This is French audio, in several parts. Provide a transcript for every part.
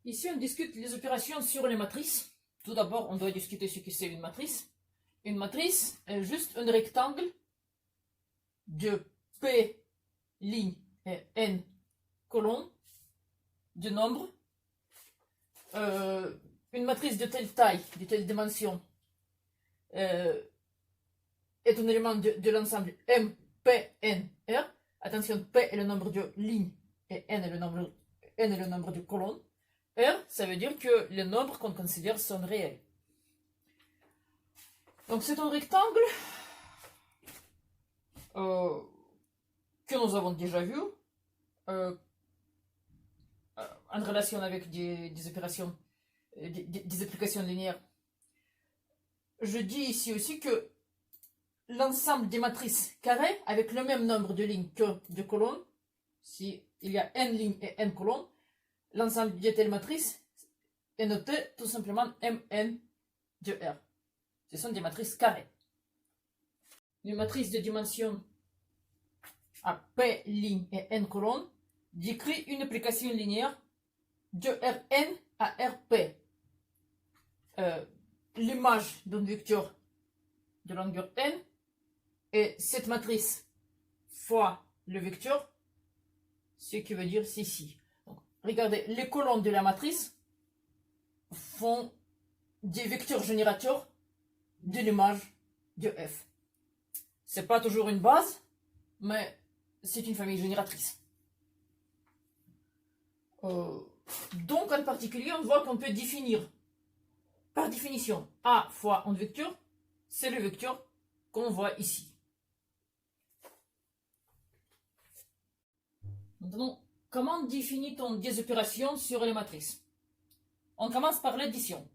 Ici, on discute les opérations sur les matrices. Tout d'abord, on doit discuter ce que c'est une matrice. Une matrice est juste un rectangle de P lignes et N colonnes de nombres. Une matrice de telle taille, de telle dimension, est un élément de l'ensemble M, P, N, R. Attention, P est le nombre de lignes et N est le nombre de colonnes. R, ça veut dire que les nombres qu'on considère sont réels. Donc c'est un rectangle que nous avons déjà vu en relation avec des opérations, des applications linéaires. Je dis ici aussi que l'ensemble des matrices carrées avec le même nombre de lignes que de colonnes, si il y a n lignes et n colonnes, l'ensemble de telles matrices est noté tout simplement Mn de R. Ce sont des matrices carrées. Une matrice de dimension à P lignes et n colonnes décrit une application linéaire de Rn à Rp. L'image d'un vecteur de longueur n est cette matrice fois le vecteur, ce qui veut dire ceci. Donc, regardez, les colonnes de la matrice font des vecteurs générateurs de l'image de f. C'est pas toujours une base, mais c'est une famille génératrice. Donc en particulier, on voit qu'on peut définir par définition A fois un vecteur, c'est le vecteur qu'on voit ici. Maintenant, comment définit-on des opérations sur les matrices? On commence par l'addition.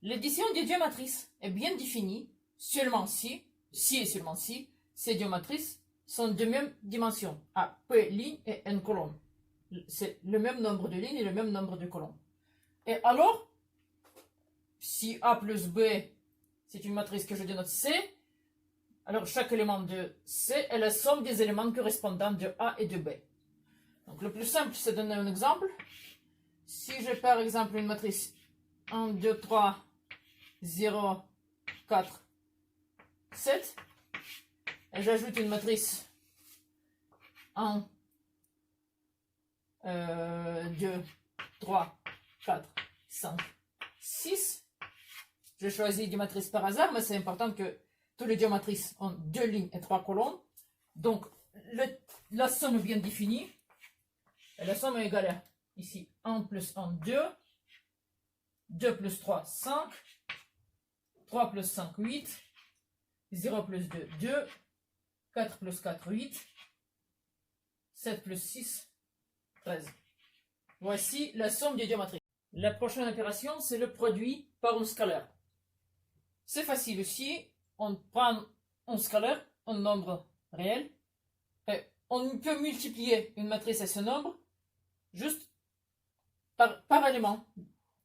L'addition des deux matrices est bien définie seulement si et seulement si, ces deux matrices sont de même dimension, à P lignes et N colonnes. C'est le même nombre de lignes et le même nombre de colonnes. Et alors, si A plus B, c'est une matrice que je dénote C, alors chaque élément de C est la somme des éléments correspondants de A et de B. Donc le plus simple, c'est de donner un exemple. Si j'ai par exemple une matrice 1, 2, 3, 0, 4, 7, et j'ajoute une matrice 1, 2, 3, 4, 5, 6. Je choisis des matrices par hasard, mais c'est important que tous les deux matrices ont 2 lignes et 3 colonnes. Donc, la somme est bien définie. Et la somme est égale à, ici, 1 plus 1, 2. 2 plus 3, 5. 3 plus 5, 8. 0 plus 2, 2. 4 plus 4, 8. 7 plus 6, 13. Voici la somme des deux matrices. La prochaine opération, c'est le produit par un scalaire. C'est facile aussi. On prend un scalaire, un nombre réel, et on peut multiplier une matrice à ce nombre juste par élément.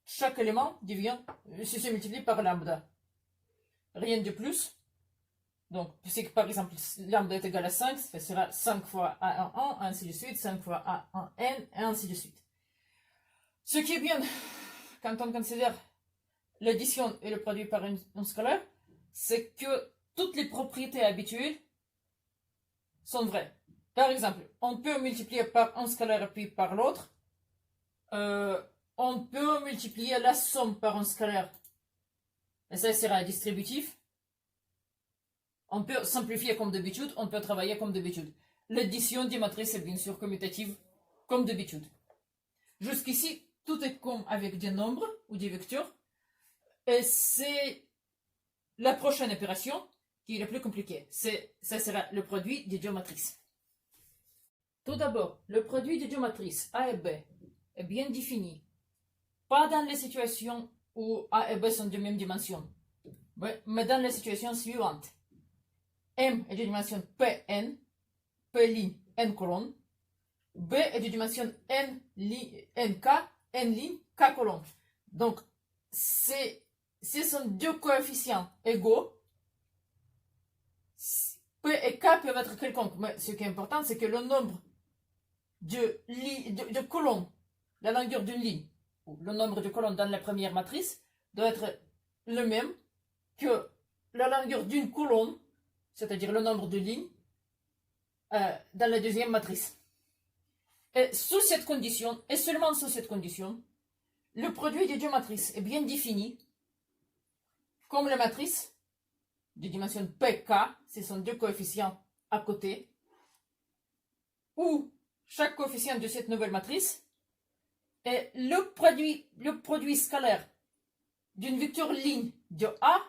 Chaque élément se multiplie par lambda. Rien de plus. Donc, c'est que par exemple, lambda est égal à 5, ça sera 5 fois A1, ainsi de suite, 5 fois A1n, et ainsi de suite. Ce qui est bien quand on considère l'addition et le produit par un scalaire, c'est que toutes les propriétés habituelles sont vraies. Par exemple, on peut multiplier par un scalaire puis par l'autre. On peut multiplier la somme par un scalaire, et ça sera distributif. On peut simplifier comme d'habitude, on peut travailler comme d'habitude. L'addition des matrices est bien sûr commutative comme d'habitude. Jusqu'ici, tout est comme avec des nombres ou des vecteurs. Et c'est la prochaine opération qui est la plus compliquée. Ça sera le produit des deux matrices. Tout d'abord, le produit des deux matrices A et B est bien défini. Pas dans les situations où A et B sont de même dimension, mais dans la situation suivante. M est de dimension Pn, P ligne, N colonnes. B est de dimension Nk, N ligne, K colonnes. Donc, ce sont deux coefficients égaux. P et K peuvent être quelconques, mais ce qui est important, c'est que le nombre de colonnes, la longueur d'une ligne, ou le nombre de colonnes dans la première matrice doit être le même que la longueur d'une colonne, c'est-à-dire le nombre de lignes, dans la deuxième matrice. Et sous cette condition, et seulement sous cette condition, le produit des deux matrices est bien défini comme la matrice de dimension PK, ce sont deux coefficients à côté, où chaque coefficient de cette nouvelle matrice est le produit scalaire d'une vecteur ligne de A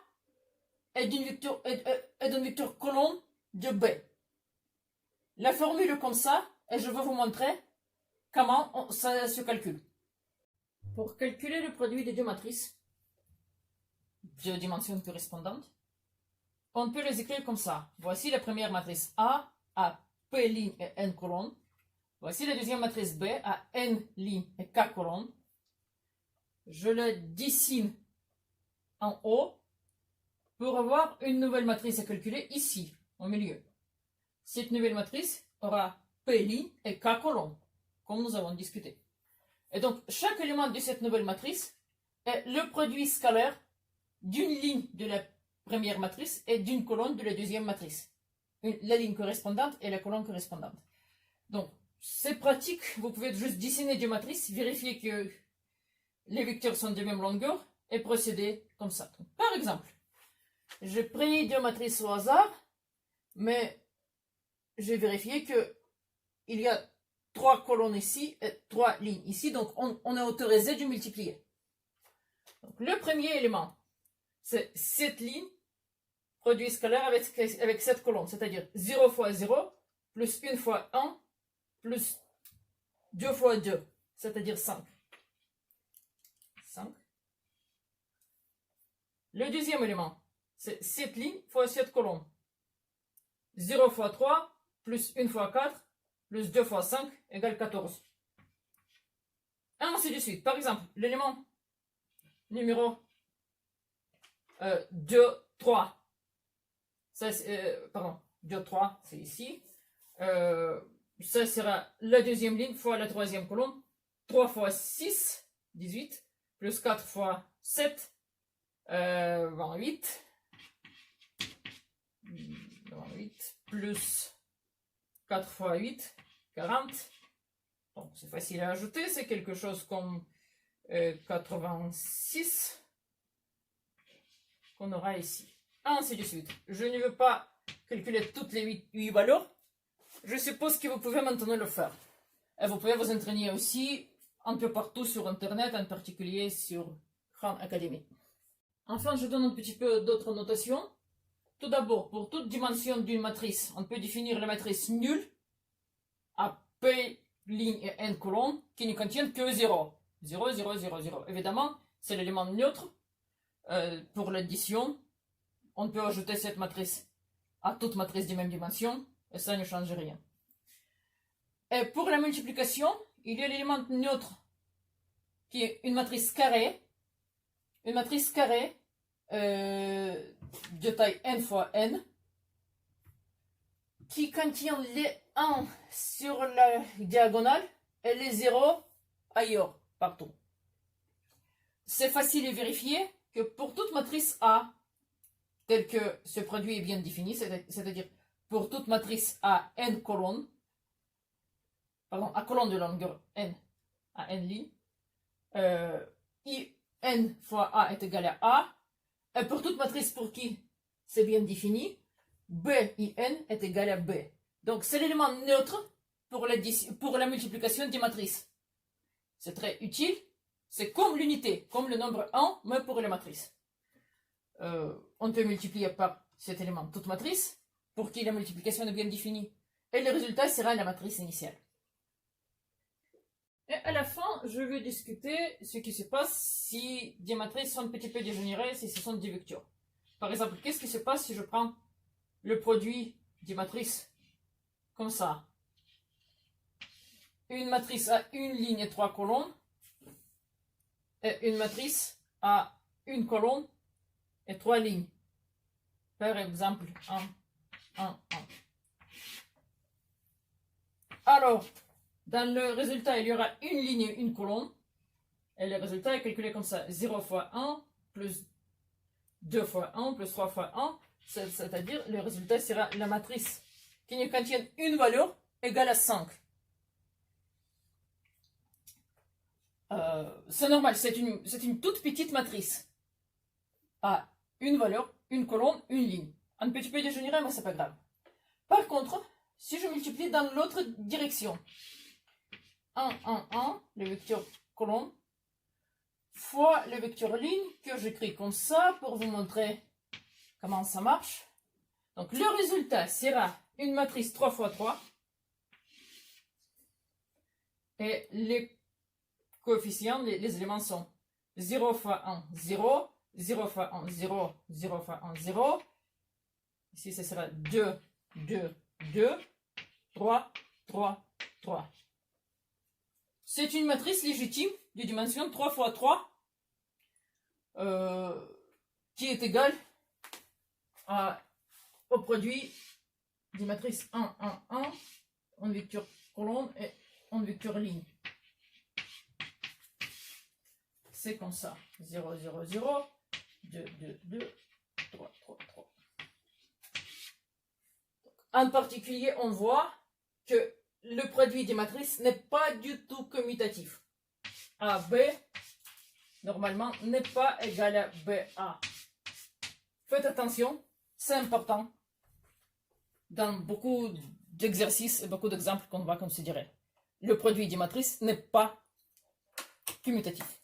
et d'une vecteur colonne de B. La formule est comme ça, et je vais vous montrer comment ça se calcule. Pour calculer le produit des deux matrices de dimensions correspondantes, on peut les écrire comme ça. Voici la première matrice A à P lignes et N colonnes. Voici la deuxième matrice B à N lignes et K colonnes. Je le dessine en haut pour avoir une nouvelle matrice à calculer ici, au milieu. Cette nouvelle matrice aura P lignes et K colonnes, comme nous avons discuté. Et donc, chaque élément de cette nouvelle matrice est le produit scalaire d'une ligne de la première matrice et d'une colonne de la deuxième matrice. La ligne correspondante et la colonne correspondante. Donc, c'est pratique. Vous pouvez juste dessiner deux matrices, vérifier que les vecteurs sont de même longueur et procéder comme ça. Donc, par exemple, j'ai pris deux matrices au hasard, mais j'ai vérifié qu'il y a 3 colonnes ici et 3 lignes ici, donc on est autorisé de multiplier. Donc, le premier élément, c'est cette ligne, produit scalaire avec cette colonne, c'est-à-dire 0 fois 0, plus 1 fois 1, plus 2 fois 2, c'est-à-dire 5. 5. Le deuxième élément, c'est cette ligne fois cette colonne. 0 fois 3, plus 1 fois 4, plus 2 fois 5 égale 14. Et ainsi de suite. Par exemple, l'élément numéro 2, 3. Pardon, 2, 3, c'est ici. Ça sera la deuxième ligne fois la troisième colonne. 3 fois 6, 18, plus 4 fois 7, 28. 28, plus 4 fois 8, 40. Donc, c'est facile à ajouter. C'est quelque chose comme 86 qu'on aura ici. Ainsi de suite. Je ne veux pas calculer toutes les 8 valeurs. Je suppose que vous pouvez maintenant le faire. Et vous pouvez vous entraîner aussi un peu partout sur Internet, en particulier sur Khan Academy. Enfin, je donne un petit peu d'autres notations. Tout d'abord, pour toute dimension d'une matrice, on peut définir la matrice nulle à P ligne et N colonnes qui ne contiennent que 0. 0, 0, 0, 0. Évidemment, c'est l'élément neutre. Pour l'addition, on peut ajouter cette matrice à toute matrice de même dimension et ça ne change rien. Et pour la multiplication, il y a l'élément neutre qui est une matrice carrée. Une matrice carrée de taille n fois n qui contient les 1 sur la diagonale et les 0 ailleurs, partout. C'est facile à vérifier que pour toute matrice A, tel que ce produit est bien défini, c'est-à-dire pour toute matrice à n colonnes, pardon, à colonne de longueur n, à n lignes, n fois A est égal à A, et pour toute matrice pour qui c'est bien défini, B in est égal à B. Donc c'est l'élément neutre pour la multiplication des matrices. C'est très utile. C'est comme l'unité, comme le nombre 1, mais pour les matrices. On peut multiplier par cet élément toute matrice, pour qui la multiplication est bien définie, et le résultat sera la matrice initiale. Et à la fin, je vais discuter ce qui se passe si des matrices sont un petit peu dégénérées, si ce sont des vecteurs. Par exemple, qu'est-ce qui se passe si je prends le produit des matrices comme ça? Une matrice à une ligne et 3 colonnes, et une matrice à une colonne et 3 lignes. Par exemple, 1, 1, 1. Alors, dans le résultat, il y aura une ligne et une colonne. Et le résultat est calculé comme ça. 0 fois 1 plus 2 fois 1 plus 3 fois 1. C'est-à-dire, le résultat sera la matrice qui ne contient une valeur égale à 5. C'est normal, c'est une toute petite matrice. À une valeur, une colonne, une ligne. Un petit peu dégénéré, mais c'est pas grave. Par contre, si je multiplie dans l'autre direction, 1, 1, 1, le vecteur colonne, fois le vecteur ligne, que j'écris comme ça pour vous montrer comment ça marche. Donc le résultat sera une matrice 3 fois 3. Et les coefficients, les éléments sont 0 fois 1, 0, 0 fois 1, 0, 0 fois 1, 0. Ici, ce sera 2, 2, 2, 3, 3, 3. C'est une matrice légitime de dimension 3 fois 3 qui est égale au produit des matrices 1, 1, 1 en vecteur colonne et en vecteur ligne. C'est comme ça. 0, 0, 0, 2, 2, 2, 3, 3, 3. En particulier, on voit que le produit des matrices n'est pas du tout commutatif. AB, normalement, n'est pas égal à BA. Faites attention, c'est important dans beaucoup d'exercices et beaucoup d'exemples qu'on va considérer. Le produit des matrices n'est pas commutatif.